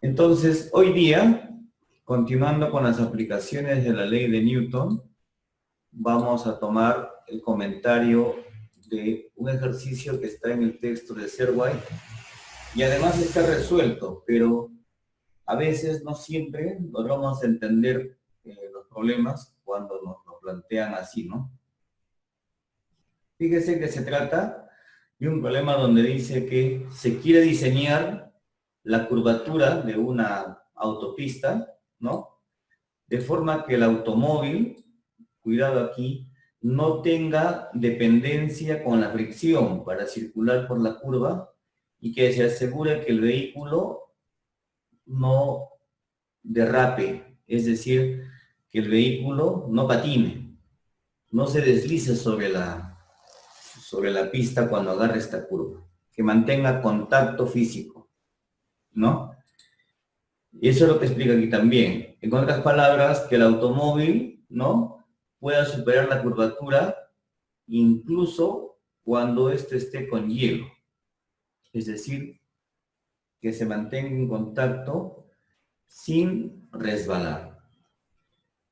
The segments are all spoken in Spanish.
Entonces, hoy día, continuando con las aplicaciones de la ley de Newton, vamos a tomar el comentario de un ejercicio que está en el texto de Serway y además está resuelto, pero a veces no siempre logramos entender los problemas cuando nos lo plantean así, ¿no? Fíjese que se trata de un problema donde dice que se quiere diseñar la curvatura de una autopista, ¿no? De forma que el automóvil, cuidado aquí, no tenga dependencia con la fricción para circular por la curva y que se asegure que el vehículo no derrape, es decir, que el vehículo no patine, no se deslice sobre la pista cuando agarre esta curva, que mantenga contacto físico, ¿no? Y eso es lo que explica aquí también. En otras palabras, que el automóvil, ¿no?, pueda superar la curvatura incluso cuando esto esté con hielo. Es decir, que se mantenga en contacto sin resbalar.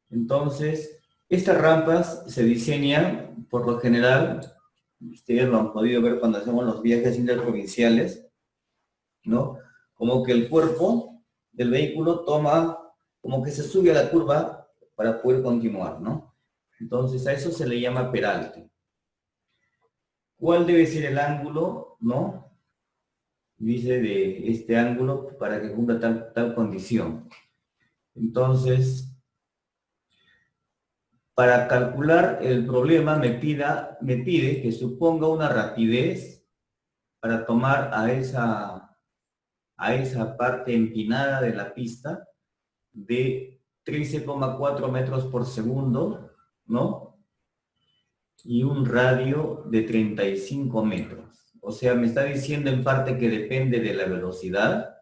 Entonces, estas rampas se diseñan por lo general, ustedes lo han podido ver cuando hacemos los viajes interprovinciales, ¿no? Como que el cuerpo del vehículo toma, como que se sube a la curva para poder continuar, ¿no? Entonces a eso se le llama peralte. ¿Cuál debe ser el ángulo, no? Dice de este ángulo para que cumpla tal condición. Entonces, para calcular el problema me pide que suponga una rapidez para tomar a esa parte empinada de la pista de 13,4 metros por segundo, ¿no? Y un radio de 35 metros. O sea, me está diciendo en parte que depende de la velocidad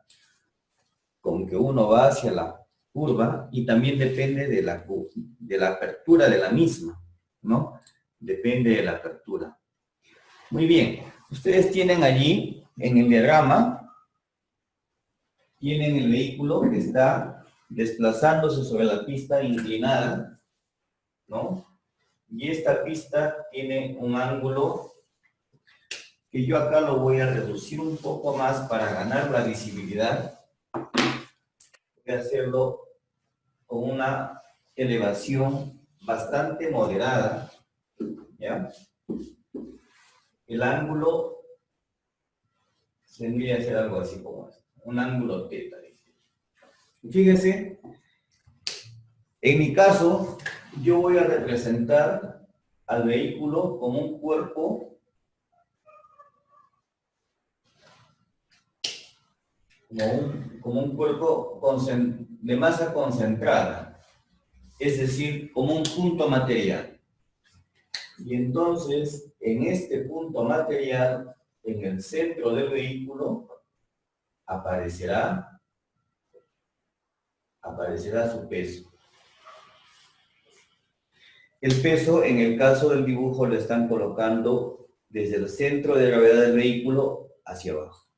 con que uno va hacia la curva y también depende de la apertura de la misma, ¿no? Depende de la apertura. Muy bien, ustedes tienen allí en el diagrama, tienen el vehículo que está desplazándose sobre la pista inclinada, ¿no? Y esta pista tiene un ángulo que yo acá lo voy a reducir un poco más para ganar la visibilidad. Voy a hacerlo con una elevación bastante moderada, ¿ya? El ángulo tendría que ser algo así como esto, un ángulo teta. Fíjese, en mi caso, yo voy a representar al vehículo como un cuerpo, como un cuerpo de masa concentrada, es decir, como un punto material. Y entonces, en este punto material, en el centro del vehículo, aparecerá su peso. El peso, en el caso del dibujo, lo están colocando desde el centro de gravedad del vehículo hacia abajo.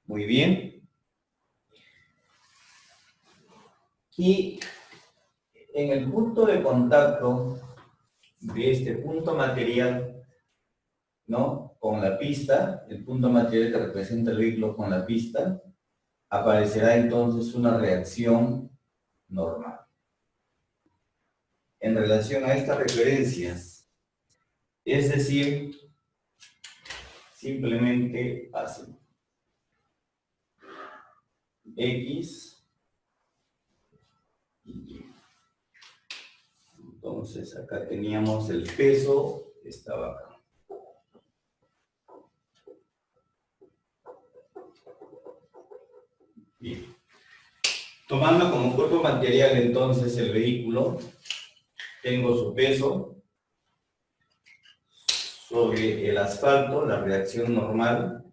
Muy bien. Y en el punto de contacto de este punto material, ¿no?, con la pista, el punto material que representa el vehículo con la pista, aparecerá entonces una reacción normal. En relación a estas referencias, es decir, simplemente hacen X y Y. Entonces acá teníamos el peso, estaba acá. Bien. Tomando como cuerpo material entonces el vehículo, tengo su peso sobre el asfalto, la reacción normal.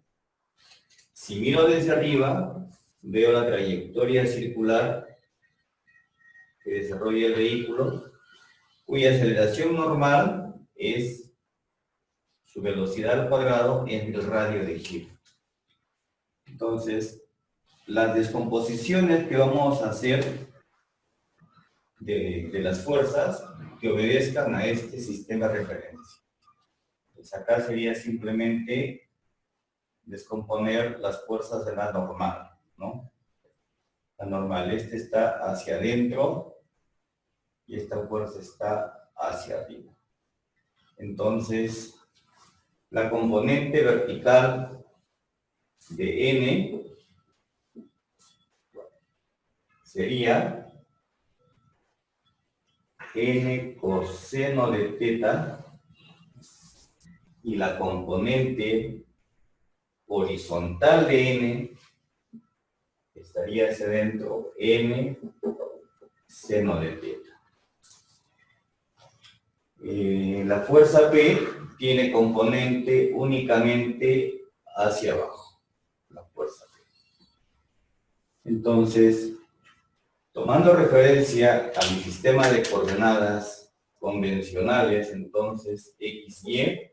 Si miro desde arriba, veo la trayectoria circular que desarrolla el vehículo, cuya aceleración normal es su velocidad al cuadrado entre el radio de giro. Entonces, las descomposiciones que vamos a hacer de las fuerzas que obedezcan a este sistema de referencia. Pues acá sería simplemente descomponer las fuerzas de la normal, ¿no? La normal, este está hacia adentro y esta fuerza está hacia arriba. Entonces, la componente vertical de N sería N coseno de teta y la componente horizontal de N estaría hacia adentro N seno de teta. La fuerza P tiene componente únicamente hacia abajo, la fuerza P. Entonces, tomando referencia a mi sistema de coordenadas convencionales, entonces X, Y,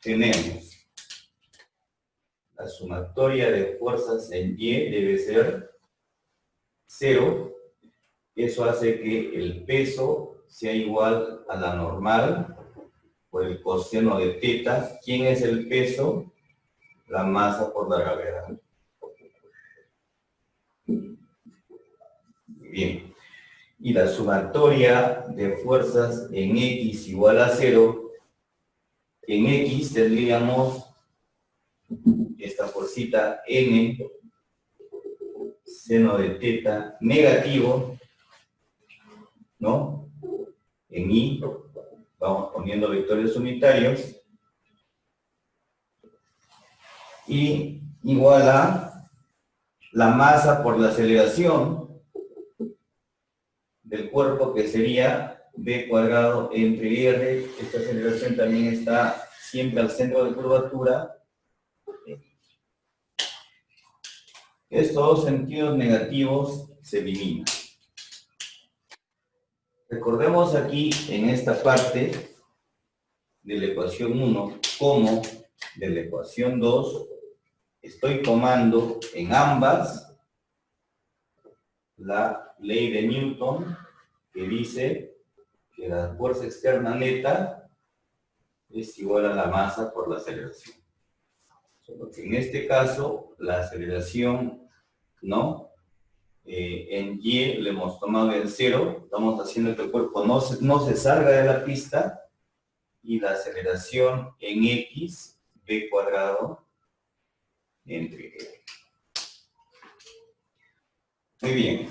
tenemos la sumatoria de fuerzas en Y debe ser 0. Eso hace que el peso sea igual a la normal por el coseno de teta. ¿Quién es el peso? La masa por la gravedad. Bien. Y la sumatoria de fuerzas en X igual a 0. En X tendríamos esta fuercita N seno de teta negativo, ¿no? En Y vamos poniendo vectores unitarios y igual a la masa por la aceleración del cuerpo, que sería B cuadrado entre R. Esta aceleración también está siempre al centro de curvatura. Estos dos sentidos negativos se eliminan. Recordemos aquí en esta parte de la ecuación 1 como de la ecuación 2 estoy tomando en ambas la ley de Newton, que dice que la fuerza externa neta es igual a la masa por la aceleración. Solo que en este caso la aceleración, ¿no? En Y le hemos tomado el 0, estamos haciendo que el cuerpo no se salga de la pista, y la aceleración en X, B cuadrado entre R. Muy bien,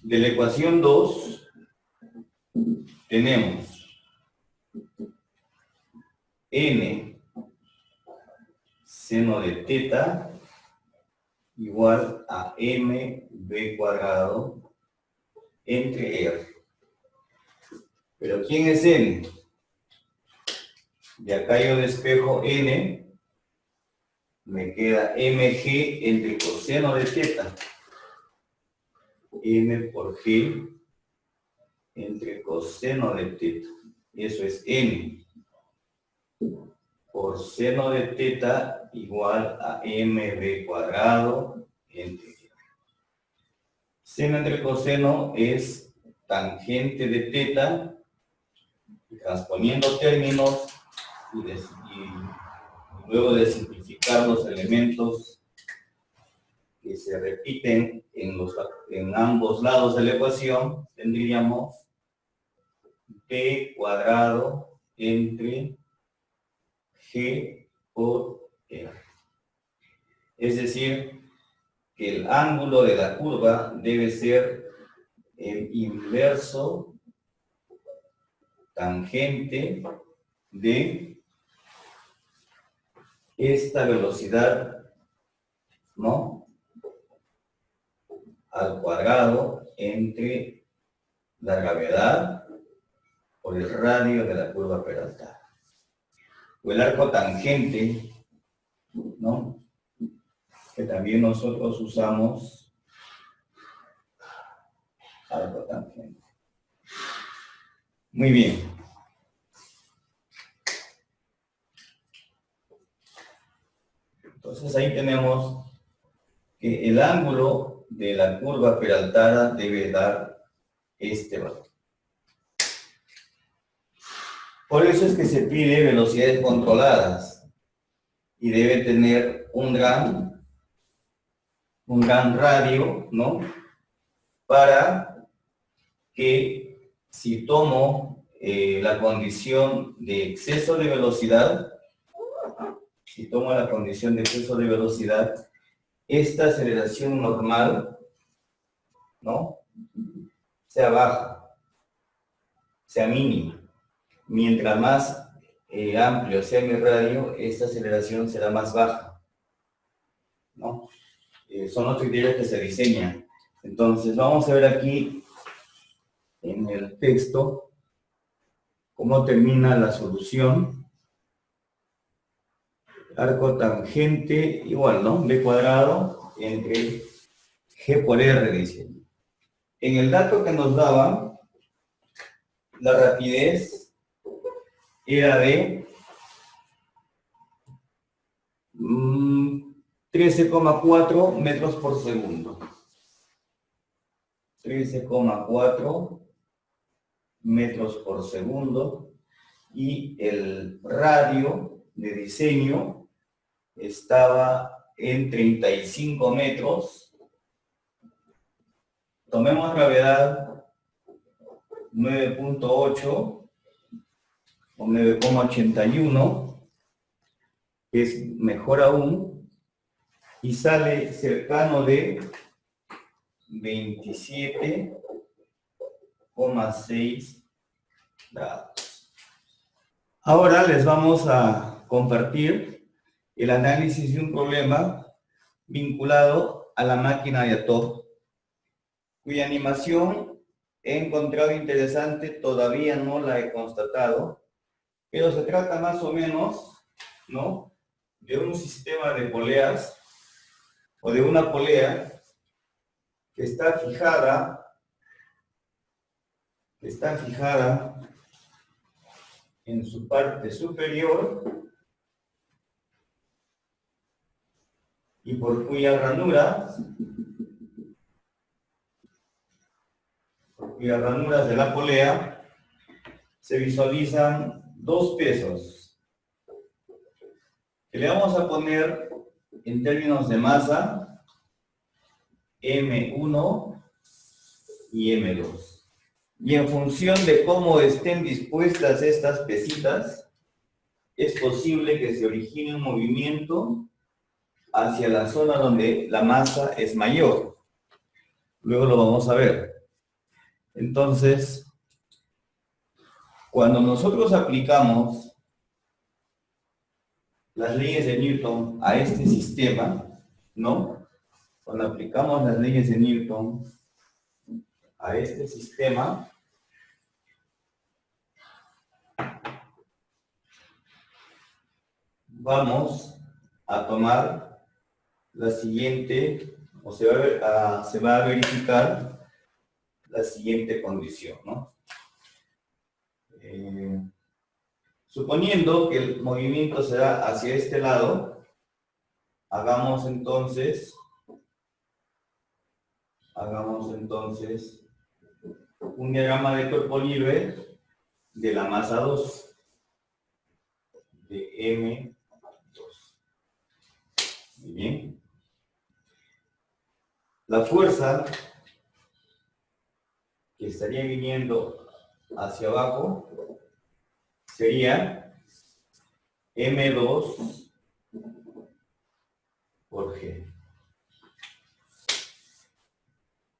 de la ecuación 2 tenemos N seno de teta igual a mb cuadrado entre R. Pero ¿quién es N? De acá yo despejo N, me queda mg entre coseno de teta. M por G entre coseno de teta. Eso es N. Por seno de teta igual a mb cuadrado entre R. Seno entre coseno es tangente de teta. Transponiendo términos y luego de simplificar los elementos que se repiten en ambos lados de la ecuación, tendríamos b cuadrado entre g por r. Es decir, que el ángulo de la curva debe ser el inverso tangente de esta velocidad, ¿no? Al cuadrado entre la gravedad por el radio de la curva peraltada. O el arco tangente, ¿no? Que también nosotros usamos arco tangente. Muy bien. Entonces ahí tenemos que el ángulo de la curva peraltada debe dar este valor. Por eso es que se pide velocidades controladas y debe tener un gran radio, ¿no? Para que si tomo la condición de exceso de velocidad, esta aceleración normal, ¿no?, sea baja, sea mínima. Mientras más amplio sea mi radio, esta aceleración será más baja, ¿no? Son los criterios que se diseñan. Entonces, vamos a ver aquí en el texto cómo termina la solución. Arco tangente igual, ¿no? B cuadrado entre G por R, dice. En el dato que nos daban, la rapidez era de 13,4 metros por segundo. 13,4 metros por segundo. Y el radio de diseño estaba en 35 metros. Tomemos gravedad 9.8 o 9,81, que es mejor aún, y sale cercano de 27,6 grados. Ahora les vamos a compartir el análisis de un problema vinculado a la máquina de Atom, cuya animación he encontrado interesante, todavía no la he constatado, pero se trata más o menos, ¿no?, de un sistema de poleas o de una polea que está fijada en su parte superior y por cuyas ranuras de la polea se visualizan dos pesos que le vamos a poner en términos de masa M1 y M2. Y en función de cómo estén dispuestas estas pesitas, es posible que se origine un movimiento hacia la zona donde la masa es mayor. Luego lo vamos a ver. Entonces, cuando nosotros aplicamos las leyes de Newton a este sistema, ¿no? Cuando aplicamos las leyes de Newton a este sistema, vamos a tomar la siguiente, o se va a verificar la siguiente condición, ¿no? Suponiendo que el movimiento se da hacia este lado, hagamos entonces un diagrama de cuerpo libre de la masa 2, de M2. Muy bien. La fuerza que estaría viniendo hacia abajo sería M2 por G.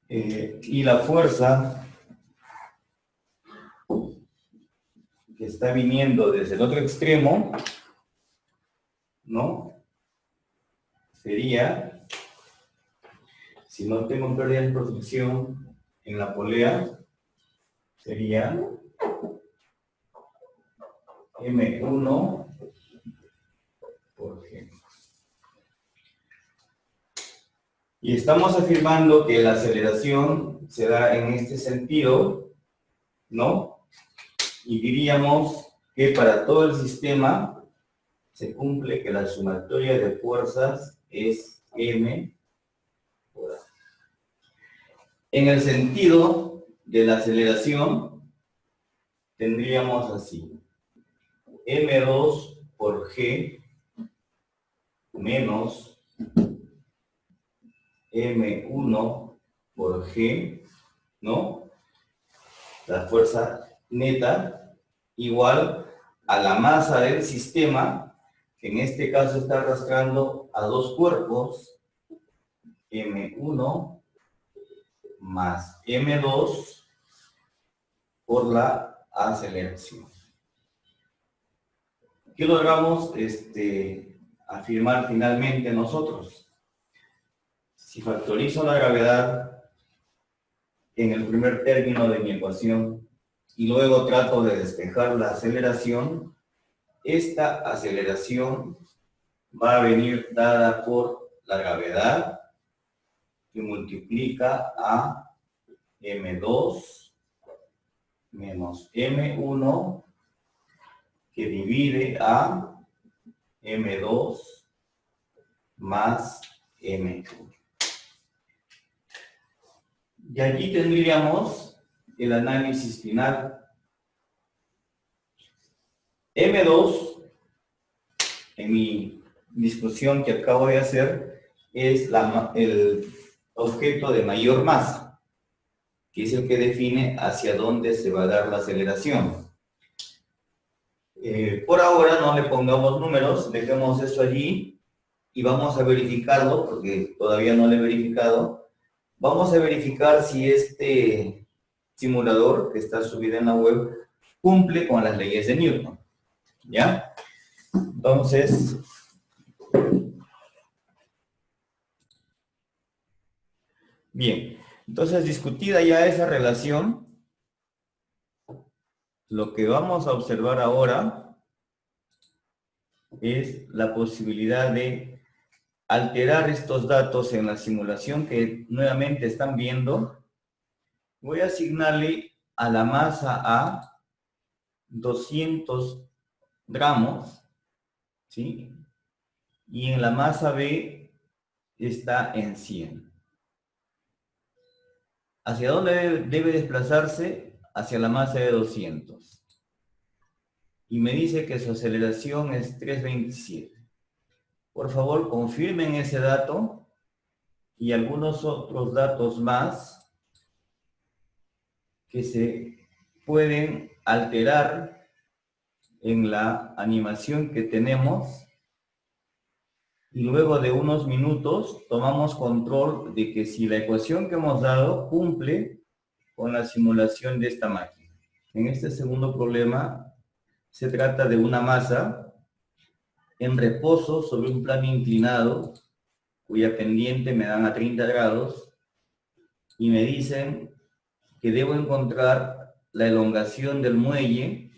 Y la fuerza que está viniendo desde el otro extremo, ¿no?, sería, si no tengo pérdida de protección en la polea, sería M1 por G. Y estamos afirmando que la aceleración se da en este sentido, ¿no? Y diríamos que para todo el sistema se cumple que la sumatoria de fuerzas es M En el sentido de la aceleración, tendríamos así. M2 por G menos M1 por G, ¿no? La fuerza neta igual a la masa del sistema, que en este caso está arrastrando a dos cuerpos, M1 más M2 por la aceleración. ¿Qué logramos afirmar finalmente nosotros? Si factorizo la gravedad en el primer término de mi ecuación y luego trato de despejar la aceleración, esta aceleración va a venir dada por la gravedad que multiplica a M2 menos M1 que divide a M2 más M1. Y allí tendríamos el análisis final. M2, en mi discusión que acabo de hacer, es el objeto de mayor masa, que es el que define hacia dónde se va a dar la aceleración. Por ahora no le pongamos números, dejemos eso allí y vamos a verificarlo, porque todavía no lo he verificado. Vamos a verificar si este simulador que está subido en la web cumple con las leyes de Newton. ¿Ya? Entonces, bien. Entonces, discutida ya esa relación, lo que vamos a observar ahora es la posibilidad de alterar estos datos en la simulación que nuevamente están viendo. Voy a asignarle a la masa A 200 gramos, ¿sí? Y en la masa B está en 100. ¿Hacia dónde debe desplazarse? Hacia la masa de 200. Y me dice que su aceleración es 327. Por favor, confirmen ese dato y algunos otros datos más que se pueden alterar en la animación que tenemos. Y luego de unos minutos tomamos control de que si la ecuación que hemos dado cumple con la simulación de esta máquina. En este segundo problema se trata de una masa en reposo sobre un plano inclinado cuya pendiente me dan a 30 grados y me dicen que debo encontrar la elongación del muelle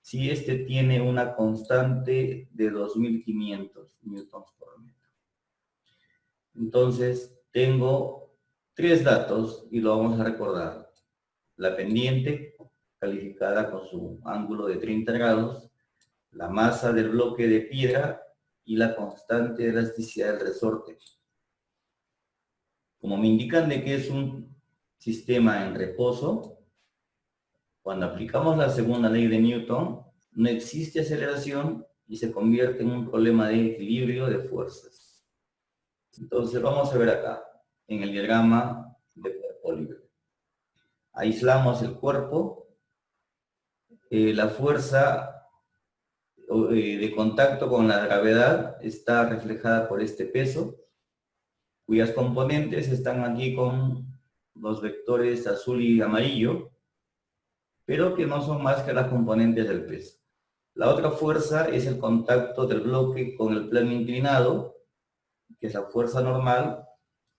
si este tiene una constante de 2500 newtons por metro. Entonces, tengo tres datos y lo vamos a recordar. La pendiente, calificada con su ángulo de 30 grados, la masa del bloque de piedra y la constante de elasticidad del resorte. Como me indican de que es un sistema en reposo, cuando aplicamos la segunda ley de Newton, no existe aceleración y se convierte en un problema de equilibrio de fuerzas. Entonces vamos a ver acá, en el diagrama de cuerpo libre. Aislamos el cuerpo, la fuerza de contacto con la gravedad está reflejada por este peso, cuyas componentes están aquí con los vectores azul y amarillo, pero que no son más que las componentes del peso. La otra fuerza es el contacto del bloque con el plano inclinado, que es la fuerza normal,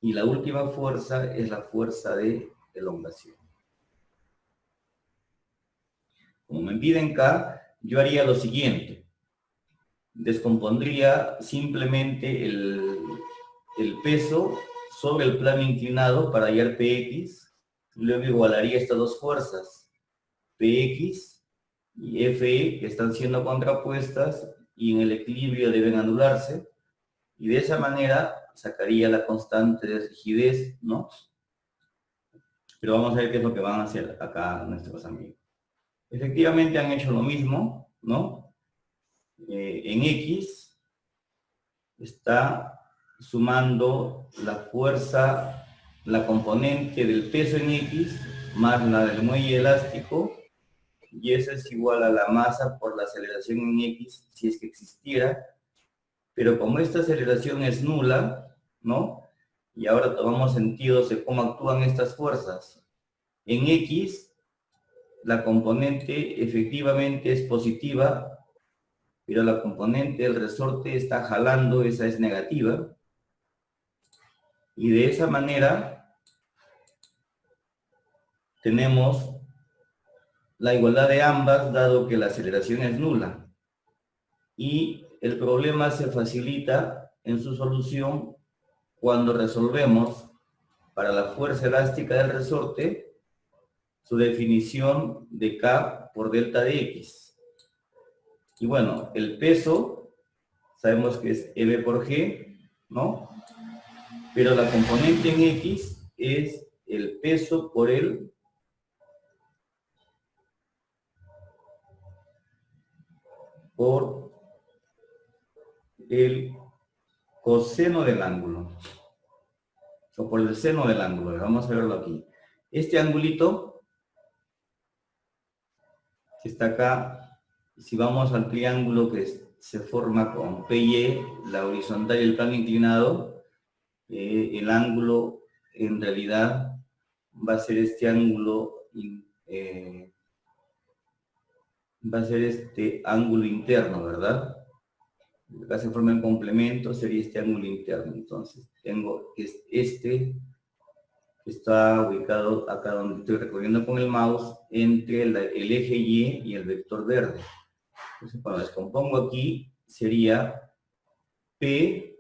y la última fuerza es la fuerza de elongación. Como me piden K, yo haría lo siguiente. Descompondría simplemente el peso sobre el plano inclinado para hallar Px, y luego igualaría estas dos fuerzas, Px y Fe, que están siendo contrapuestas y en el equilibrio deben anularse, y de esa manera sacaría la constante de rigidez, ¿no? Pero vamos a ver qué es lo que van a hacer acá nuestros amigos. Efectivamente han hecho lo mismo, ¿no? En X está sumando la fuerza, la componente del peso en X más la del muelle elástico, y eso es igual a la masa por la aceleración en X, si es que existiera. Pero como esta aceleración es nula, ¿no? Y ahora tomamos sentido de cómo actúan estas fuerzas. En X, la componente efectivamente es positiva, pero la componente del resorte está jalando, esa es negativa. Y de esa manera tenemos la igualdad de ambas, dado que la aceleración es nula. Y el problema se facilita en su solución cuando resolvemos para la fuerza elástica del resorte su definición de K por delta de X. Y bueno, el peso, sabemos que es EB por G, ¿no? Pero la componente en X es el peso por el coseno del ángulo, o por el seno del ángulo. Vamos a verlo aquí. Este angulito que está acá, si vamos al triángulo que se forma con PY, la horizontal y el plano inclinado, el ángulo en realidad va a ser este ángulo, va a ser este ángulo interno, ¿verdad? Acá se forma el complemento, sería este ángulo interno. Entonces, tengo este que está ubicado acá donde estoy recorriendo con el mouse, entre el eje Y y el vector verde. Entonces, cuando descompongo aquí, sería P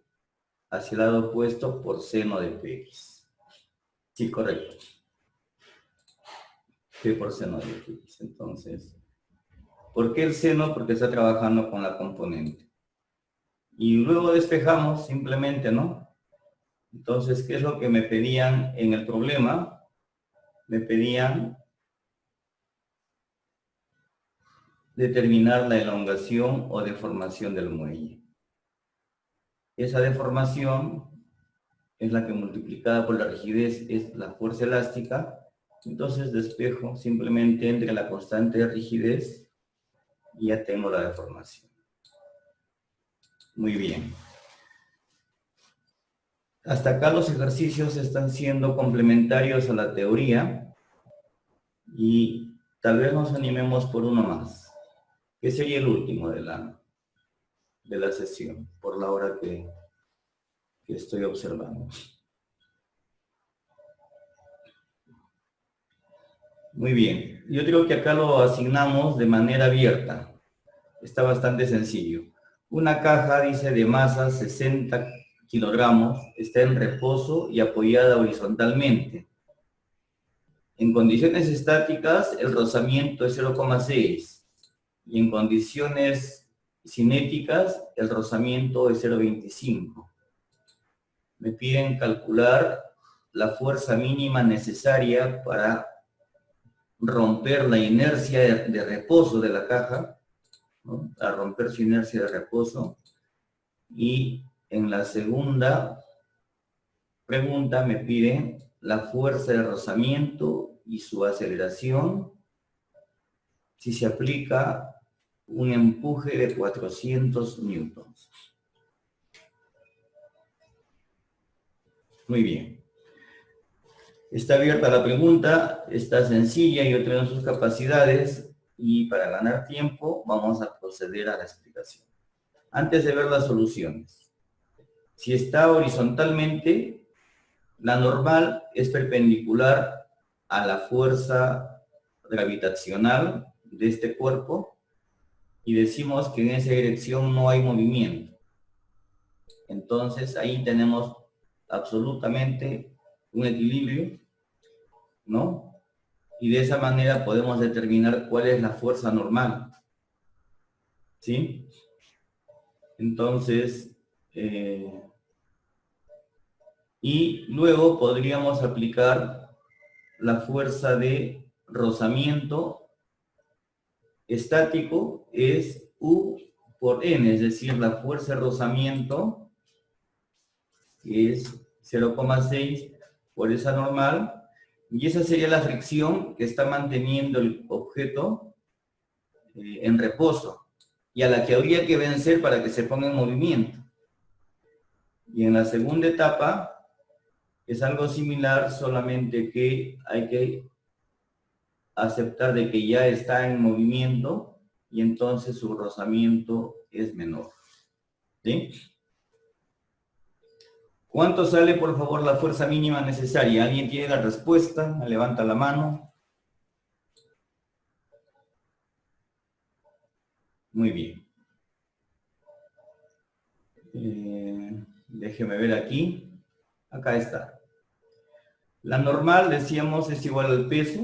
hacia el lado opuesto por seno de Px. Sí, correcto. P por seno de Px. Entonces, ¿por qué el seno? Porque está trabajando con la componente. Y luego despejamos simplemente, ¿no? Entonces, ¿qué es lo que me pedían en el problema? Me pedían determinar la elongación o deformación del muelle. Esa deformación es la que multiplicada por la rigidez es la fuerza elástica. Entonces despejo simplemente entre la constante de rigidez y ya tengo la deformación. Muy bien. Hasta acá los ejercicios están siendo complementarios a la teoría y tal vez nos animemos por uno más, que sería el último de la sesión, por la hora que estoy observando. Muy bien, yo creo que acá lo asignamos de manera abierta. Está bastante sencillo. Una caja, dice, de masa 60 kilogramos, está en reposo y apoyada horizontalmente. En condiciones estáticas, el rozamiento es 0,6 y en condiciones cinéticas, el rozamiento es 0,25. Me piden calcular la fuerza mínima necesaria para romper la inercia de reposo de la caja, ¿no? A romper su inercia de reposo. Y en la segunda pregunta me piden la fuerza de rozamiento y su aceleración si se aplica un empuje de 400 newtons. Muy bien. Está abierta la pregunta, está sencilla, yo tengo sus capacidades y para ganar tiempo vamos a proceder a la explicación. Antes de ver las soluciones, si está horizontalmente, la normal es perpendicular a la fuerza gravitacional de este cuerpo y decimos que en esa dirección no hay movimiento. Entonces ahí tenemos absolutamente un equilibrio, ¿no? Y de esa manera podemos determinar cuál es la fuerza normal, ¿sí? Entonces, y luego podríamos aplicar la fuerza de rozamiento estático es U por N, es decir, la fuerza de rozamiento es 0,6 por esa normal, y esa sería la fricción que está manteniendo el objeto en reposo, y a la que habría que vencer para que se ponga en movimiento. Y en la segunda etapa es algo similar, solamente que hay que aceptar de que ya está en movimiento y entonces su rozamiento es menor. ¿Sí? ¿Cuánto sale, por favor, la fuerza mínima necesaria? ¿Alguien tiene la respuesta? Levanta la mano. Muy bien. Déjeme ver aquí. Acá está. La normal, decíamos, es igual al peso.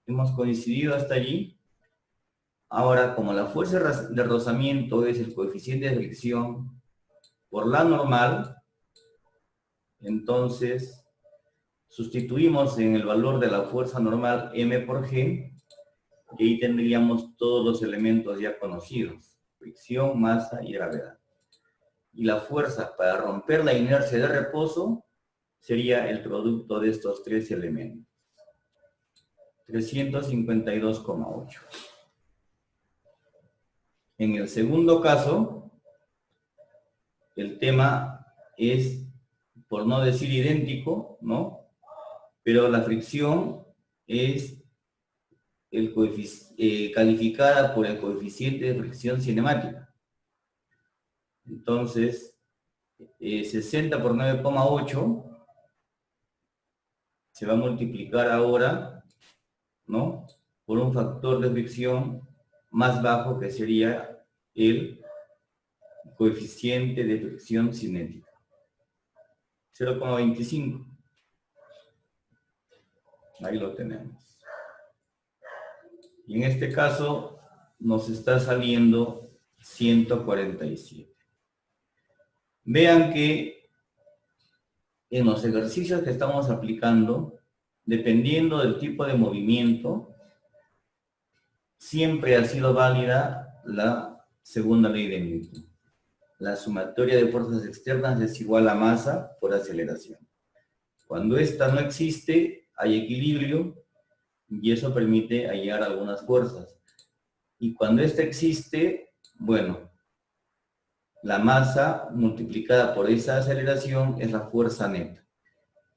Hemos coincidido hasta allí. Ahora, como la fuerza de rozamiento es el coeficiente de fricción por la normal, entonces sustituimos en el valor de la fuerza normal m por g, y ahí tendríamos todos los elementos ya conocidos: fricción, masa y gravedad. Y la fuerza para romper la inercia de reposo sería el producto de estos tres elementos. 352,8. En el segundo caso, el tema es, por no decir idéntico, ¿no? Pero la fricción es calificada por el coeficiente de fricción cinemática. Entonces, 60 por 9,8 se va a multiplicar ahora, ¿no?, por un factor de fricción más bajo, que sería el coeficiente de fricción cinética, 0,25. Ahí lo tenemos. Y en este caso nos está saliendo 147. Vean que en los ejercicios que estamos aplicando, dependiendo del tipo de movimiento, siempre ha sido válida la segunda ley de Newton. La sumatoria de fuerzas externas es igual a masa por aceleración. Cuando esta no existe, hay equilibrio, y eso permite hallar algunas fuerzas. Y cuando esta existe, bueno, la masa multiplicada por esa aceleración es la fuerza neta.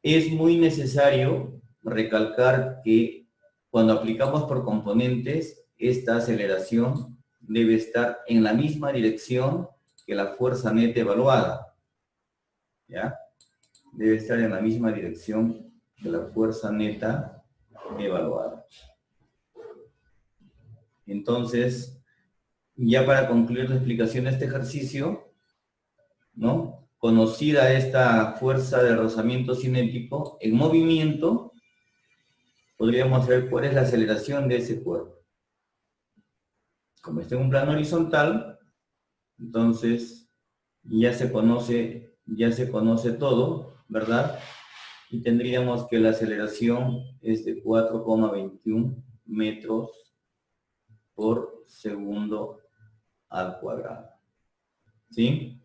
Es muy necesario recalcar que cuando aplicamos por componentes, esta aceleración debe estar en la misma dirección que la fuerza neta evaluada. ¿Ya? Debe estar en la misma dirección que la fuerza neta evaluada. Entonces, ya para concluir la explicación de este ejercicio, ¿no?, conocida esta fuerza de rozamiento cinético, en movimiento podríamos ver cuál es la aceleración de ese cuerpo. Como está en un plano horizontal, entonces ya se conoce todo, ¿verdad? Y tendríamos que la aceleración es de 4,21 metros por segundo al cuadrado. ¿Sí?